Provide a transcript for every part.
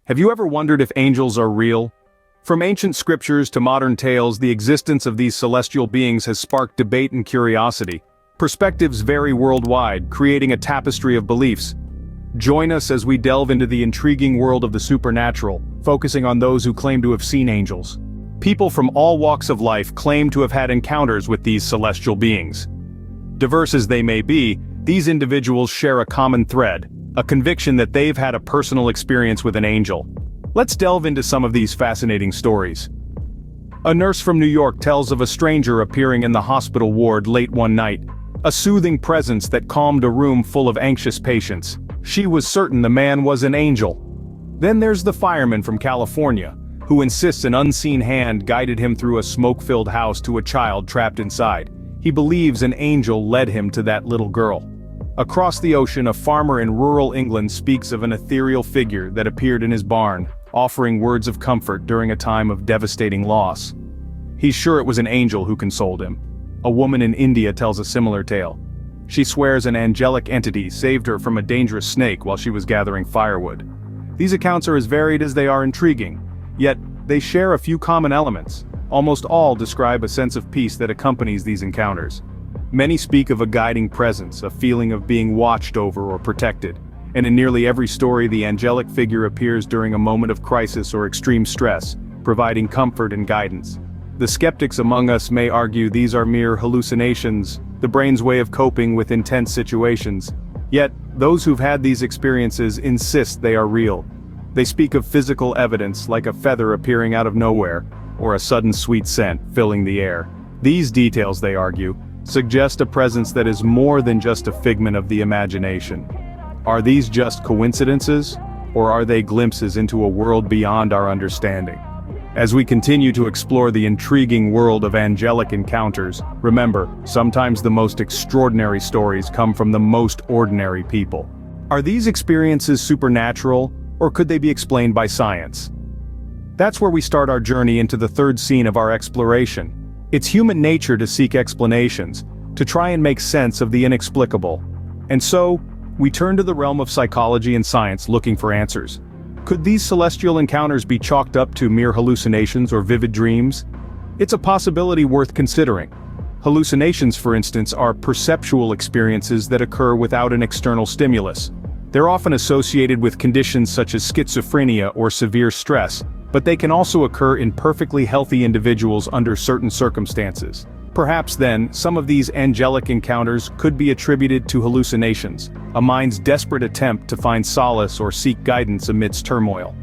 Have you ever wondered if angels are real? From ancient scriptures to modern tales, the existence of these celestial beings has sparked debate and curiosity. Perspectives vary worldwide, creating a tapestry of beliefs. Join us as we delve into the intriguing world of the supernatural, focusing on those who claim to have seen angels. People from all walks of life claim to have had encounters with these celestial beings. Diverse as they may be, these individuals share a common thread, a conviction that they've had a personal experience with an angel. Let's delve into some of these fascinating stories. A nurse from New York tells of a stranger appearing in the hospital ward late one night, a soothing presence that calmed a room full of anxious patients. She was certain the man was an angel. Then there's the fireman from California, who insists an unseen hand guided him through a smoke-filled house to a child trapped inside. He believes an angel led him to that little girl. Across the ocean, a farmer in rural England speaks of an ethereal figure that appeared in his barn, offering words of comfort during a time of devastating loss. He's sure it was an angel who consoled him. A woman in India tells a similar tale. She swears an angelic entity saved her from a dangerous snake while she was gathering firewood. These accounts are as varied as they are intriguing, yet they share a few common elements. Almost all describe a sense of peace that accompanies these encounters. Many speak of a guiding presence, a feeling of being watched over or protected, and in nearly every story the angelic figure appears during a moment of crisis or extreme stress, providing comfort and guidance. The skeptics among us may argue these are mere hallucinations, the brain's way of coping with intense situations. Yet, those who've had these experiences insist they are real. They speak of physical evidence like a feather appearing out of nowhere, or a sudden sweet scent filling the air. These details, they argue, suggest a presence that is more than just a figment of the imagination. Are these just coincidences, or are they glimpses into a world beyond our understanding? As we continue to explore the intriguing world of angelic encounters, remember, sometimes the most extraordinary stories come from the most ordinary people. Are these experiences supernatural, or could they be explained by science? That's where we start our journey into the third scene of our exploration. It's human nature to seek explanations, to try and make sense of the inexplicable. And so, we turn to the realm of psychology and science looking for answers. Could these celestial encounters be chalked up to mere hallucinations or vivid dreams? It's a possibility worth considering. Hallucinations, for instance, are perceptual experiences that occur without an external stimulus. They're often associated with conditions such as schizophrenia or severe stress, but they can also occur in perfectly healthy individuals under certain circumstances. Perhaps then, some of these angelic encounters could be attributed to hallucinations, a mind's desperate attempt to find solace or seek guidance amidst turmoil.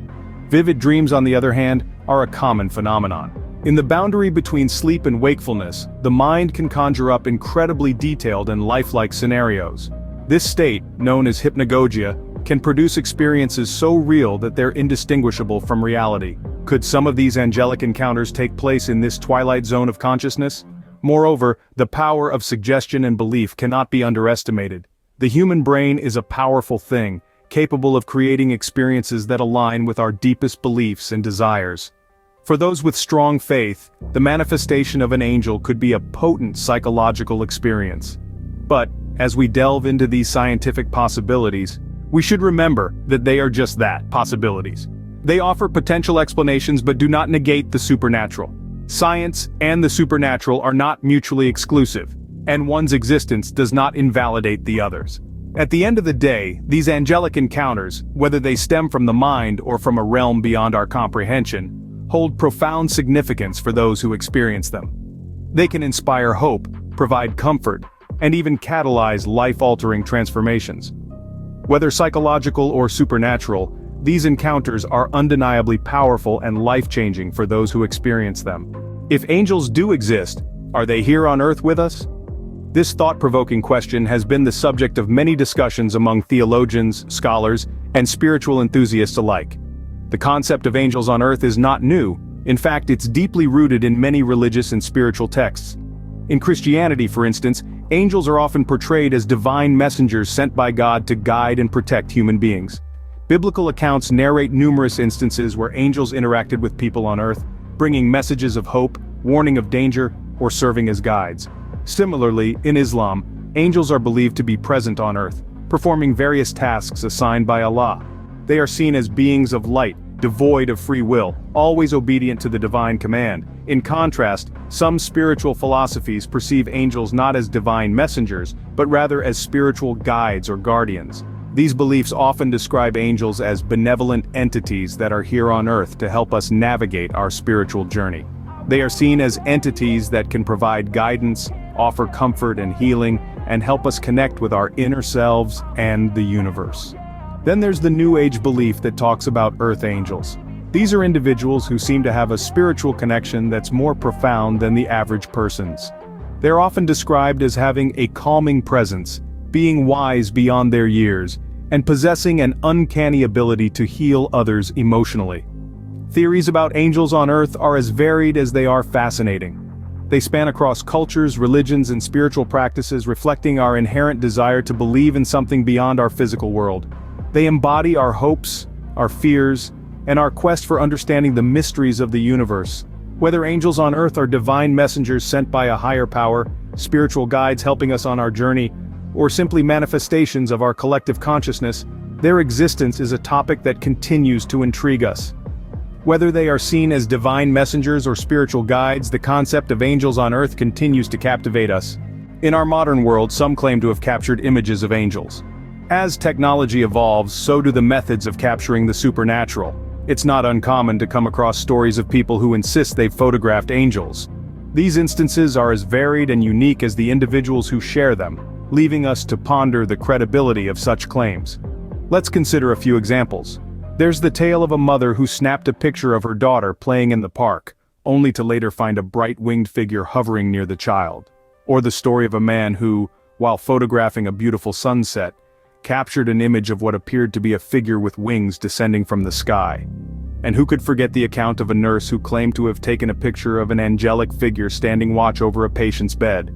Vivid dreams, on the other hand, are a common phenomenon. In the boundary between sleep and wakefulness, the mind can conjure up incredibly detailed and lifelike scenarios. This state, known as hypnagogia, can produce experiences so real that they're indistinguishable from reality. Could some of these angelic encounters take place in this twilight zone of consciousness? Moreover, the power of suggestion and belief cannot be underestimated. The human brain is a powerful thing, capable of creating experiences that align with our deepest beliefs and desires. For those with strong faith, the manifestation of an angel could be a potent psychological experience. But, as we delve into these scientific possibilities, we should remember that they are just that, possibilities. They offer potential explanations but do not negate the supernatural. Science and the supernatural are not mutually exclusive, and one's existence does not invalidate the others. At the end of the day, these angelic encounters, whether they stem from the mind or from a realm beyond our comprehension, hold profound significance for those who experience them. They can inspire hope, provide comfort, and even catalyze life-altering transformations. Whether psychological or supernatural, these encounters are undeniably powerful and life-changing for those who experience them. If angels do exist, are they here on Earth with us? This thought-provoking question has been the subject of many discussions among theologians, scholars, and spiritual enthusiasts alike. The concept of angels on Earth is not new. In fact, it's deeply rooted in many religious and spiritual texts. In Christianity, for instance, angels are often portrayed as divine messengers sent by God to guide and protect human beings. Biblical accounts narrate numerous instances where angels interacted with people on Earth, bringing messages of hope, warning of danger, or serving as guides. Similarly, in Islam, angels are believed to be present on Earth, performing various tasks assigned by Allah. They are seen as beings of light, devoid of free will, always obedient to the divine command. In contrast, some spiritual philosophies perceive angels not as divine messengers, but rather as spiritual guides or guardians. These beliefs often describe angels as benevolent entities that are here on earth to help us navigate our spiritual journey. They are seen as entities that can provide guidance, offer comfort and healing, and help us connect with our inner selves and the universe. Then there's the New Age belief that talks about earth angels. These are individuals who seem to have a spiritual connection that's more profound than the average person's. They're often described as having a calming presence, being wise beyond their years, and possessing an uncanny ability to heal others emotionally. Theories about angels on Earth are as varied as they are fascinating. They span across cultures, religions, and spiritual practices, reflecting our inherent desire to believe in something beyond our physical world. They embody our hopes, our fears, and our quest for understanding the mysteries of the universe. Whether angels on Earth are divine messengers sent by a higher power, spiritual guides helping us on our journey, or simply manifestations of our collective consciousness, their existence is a topic that continues to intrigue us. Whether they are seen as divine messengers or spiritual guides, the concept of angels on Earth continues to captivate us. In our modern world, some claim to have captured images of angels. As technology evolves, so do the methods of capturing the supernatural. It's not uncommon to come across stories of people who insist they've photographed angels. These instances are as varied and unique as the individuals who share them, leaving us to ponder the credibility of such claims. Let's consider a few examples. There's the tale of a mother who snapped a picture of her daughter playing in the park, only to later find a bright winged figure hovering near the child. Or the story of a man who, while photographing a beautiful sunset, captured an image of what appeared to be a figure with wings descending from the sky. And who could forget the account of a nurse who claimed to have taken a picture of an angelic figure standing watch over a patient's bed.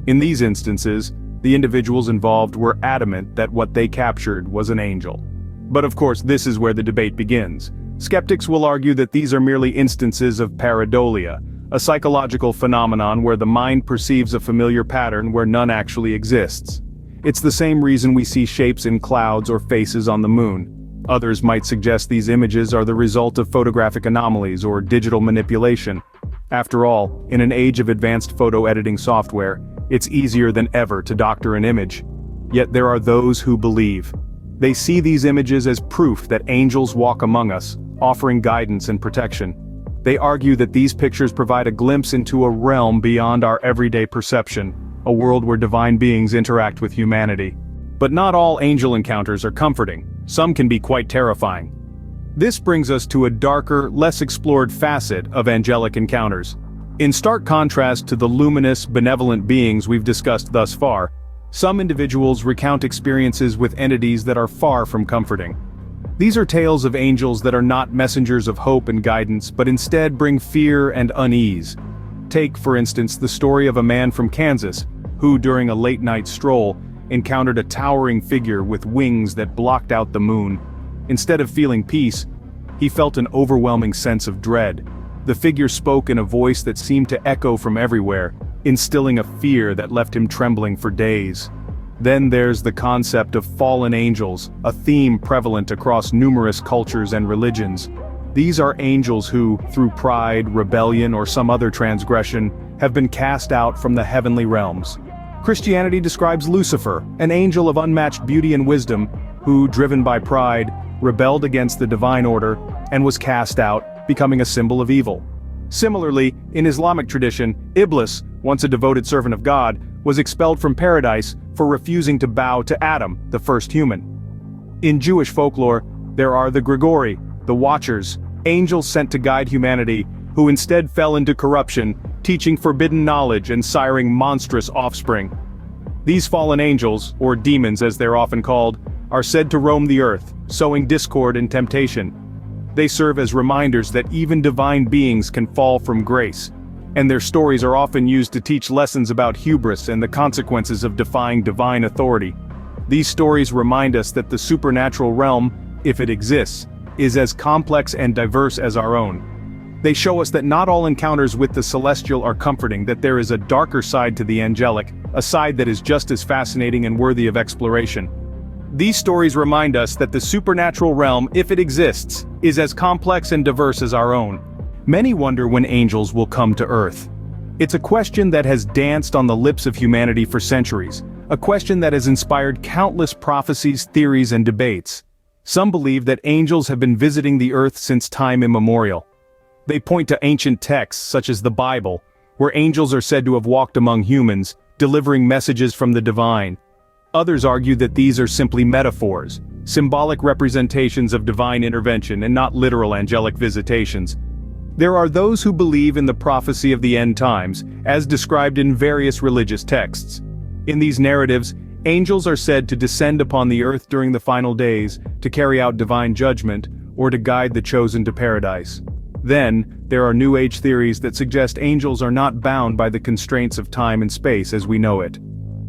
In these instances, the individuals involved were adamant that what they captured was an angel. But of course, this is where the debate begins. Skeptics will argue that these are merely instances of pareidolia, a psychological phenomenon where the mind perceives a familiar pattern where none actually exists. It's the same reason we see shapes in clouds or faces on the moon. Others might suggest these images are the result of photographic anomalies or digital manipulation. After all, in an age of advanced photo editing software, it's easier than ever to doctor an image. Yet there are those who believe. They see these images as proof that angels walk among us, offering guidance and protection. They argue that these pictures provide a glimpse into a realm beyond our everyday perception, a world where divine beings interact with humanity. But not all angel encounters are comforting. Some can be quite terrifying. This brings us to a darker, less explored facet of angelic encounters. In stark contrast to the luminous, benevolent beings we've discussed thus far, some individuals recount experiences with entities that are far from comforting. These are tales of angels that are not messengers of hope and guidance, but instead bring fear and unease. Take, for instance, the story of a man from Kansas, who during a late-night stroll, encountered a towering figure with wings that blocked out the moon. Instead of feeling peace, he felt an overwhelming sense of dread. The figure spoke in a voice that seemed to echo from everywhere, instilling a fear that left him trembling for days. Then there's the concept of fallen angels, a theme prevalent across numerous cultures and religions. These are angels who, through pride, rebellion, or some other transgression, have been cast out from the heavenly realms. Christianity describes Lucifer, an angel of unmatched beauty and wisdom, who, driven by pride, rebelled against the divine order, and was cast out, becoming a symbol of evil. Similarly, in Islamic tradition, Iblis, once a devoted servant of God, was expelled from paradise for refusing to bow to Adam, the first human. In Jewish folklore, there are the Grigori, the Watchers, angels sent to guide humanity, who instead fell into corruption, teaching forbidden knowledge and siring monstrous offspring. These fallen angels, or demons as they're often called, are said to roam the earth, sowing discord and temptation. They serve as reminders that even divine beings can fall from grace, and their stories are often used to teach lessons about hubris and the consequences of defying divine authority. These stories remind us that the supernatural realm, if it exists, is as complex and diverse as our own. They show us that not all encounters with the celestial are comforting, that there is a darker side to the angelic, a side that is just as fascinating and worthy of exploration. These stories remind us that the supernatural realm, if it exists, is as complex and diverse as our own. Many wonder when angels will come to Earth. It's a question that has danced on the lips of humanity for centuries, a question that has inspired countless prophecies, theories, and debates. Some believe that angels have been visiting the Earth since time immemorial. They point to ancient texts, such as the Bible, where angels are said to have walked among humans, delivering messages from the divine. Others argue that these are simply metaphors, symbolic representations of divine intervention and not literal angelic visitations. There are those who believe in the prophecy of the end times, as described in various religious texts. In these narratives, angels are said to descend upon the earth during the final days, to carry out divine judgment, or to guide the chosen to paradise. Then, there are New Age theories that suggest angels are not bound by the constraints of time and space as we know it.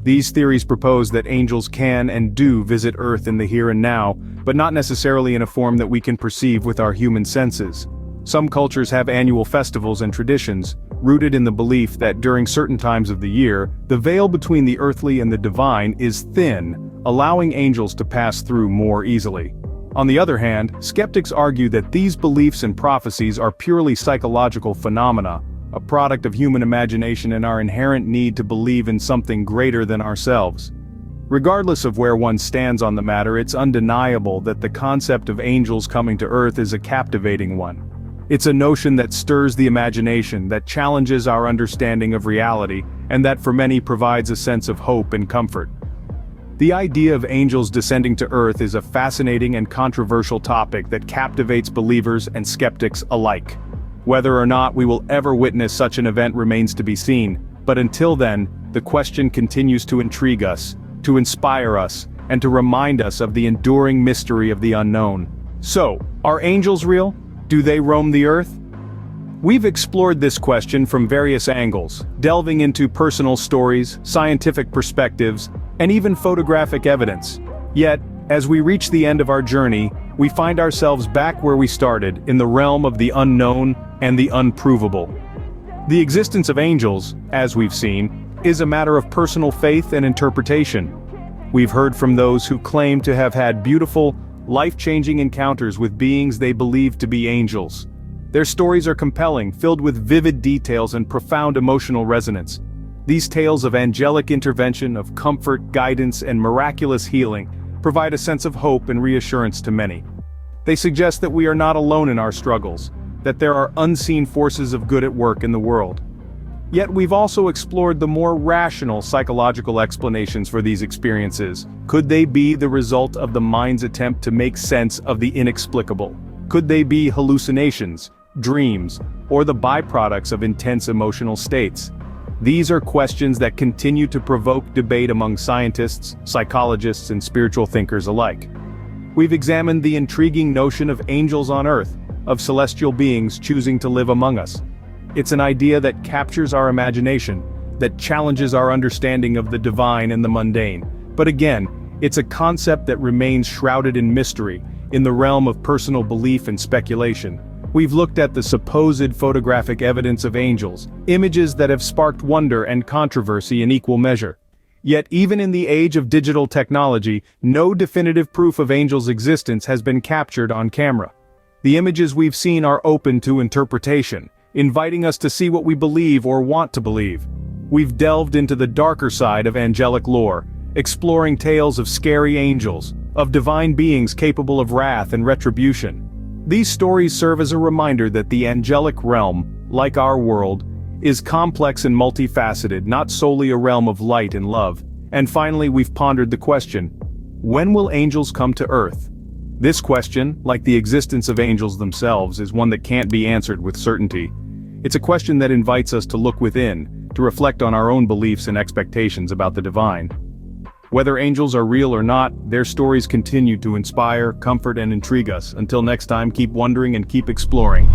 These theories propose that angels can and do visit Earth in the here and now, but not necessarily in a form that we can perceive with our human senses. Some cultures have annual festivals and traditions, rooted in the belief that during certain times of the year, the veil between the earthly and the divine is thin, allowing angels to pass through more easily. On the other hand, skeptics argue that these beliefs and prophecies are purely psychological phenomena, a product of human imagination and our inherent need to believe in something greater than ourselves. Regardless of where one stands on the matter, it's undeniable that the concept of angels coming to Earth is a captivating one. It's a notion that stirs the imagination, that challenges our understanding of reality, and that for many provides a sense of hope and comfort. The idea of angels descending to Earth is a fascinating and controversial topic that captivates believers and skeptics alike. Whether or not we will ever witness such an event remains to be seen, but until then, the question continues to intrigue us, to inspire us, and to remind us of the enduring mystery of the unknown. So, are angels real? Do they roam the earth? We've explored this question from various angles, delving into personal stories, scientific perspectives, and even photographic evidence. Yet, as we reach the end of our journey, we find ourselves back where we started, in the realm of the unknown and the unprovable. The existence of angels, as we've seen, is a matter of personal faith and interpretation. We've heard from those who claim to have had beautiful, life-changing encounters with beings they believe to be angels. Their stories are compelling, filled with vivid details and profound emotional resonance. These tales of angelic intervention, of comfort, guidance, and miraculous healing provide a sense of hope and reassurance to many. They suggest that we are not alone in our struggles, that there are unseen forces of good at work in the world. Yet we've also explored the more rational psychological explanations for these experiences. Could they be the result of the mind's attempt to make sense of the inexplicable? Could they be hallucinations, dreams, or the byproducts of intense emotional states? These are questions that continue to provoke debate among scientists, psychologists, and spiritual thinkers alike. We've examined the intriguing notion of angels on Earth, of celestial beings choosing to live among us. It's an idea that captures our imagination, that challenges our understanding of the divine and the mundane. But again, it's a concept that remains shrouded in mystery, in the realm of personal belief and speculation. We've looked at the supposed photographic evidence of angels, images that have sparked wonder and controversy in equal measure. Yet even in the age of digital technology, no definitive proof of angels' existence has been captured on camera. The images we've seen are open to interpretation, inviting us to see what we believe or want to believe. We've delved into the darker side of angelic lore, exploring tales of scary angels, of divine beings capable of wrath and retribution. These stories serve as a reminder that the angelic realm, like our world, is complex and multifaceted, not solely a realm of light and love. And finally, we've pondered the question, when will angels come to Earth? This question, like the existence of angels themselves, is one that can't be answered with certainty. It's a question that invites us to look within, to reflect on our own beliefs and expectations about the divine. Whether angels are real or not, their stories continue to inspire, comfort, and intrigue us. Until next time, keep wondering and keep exploring.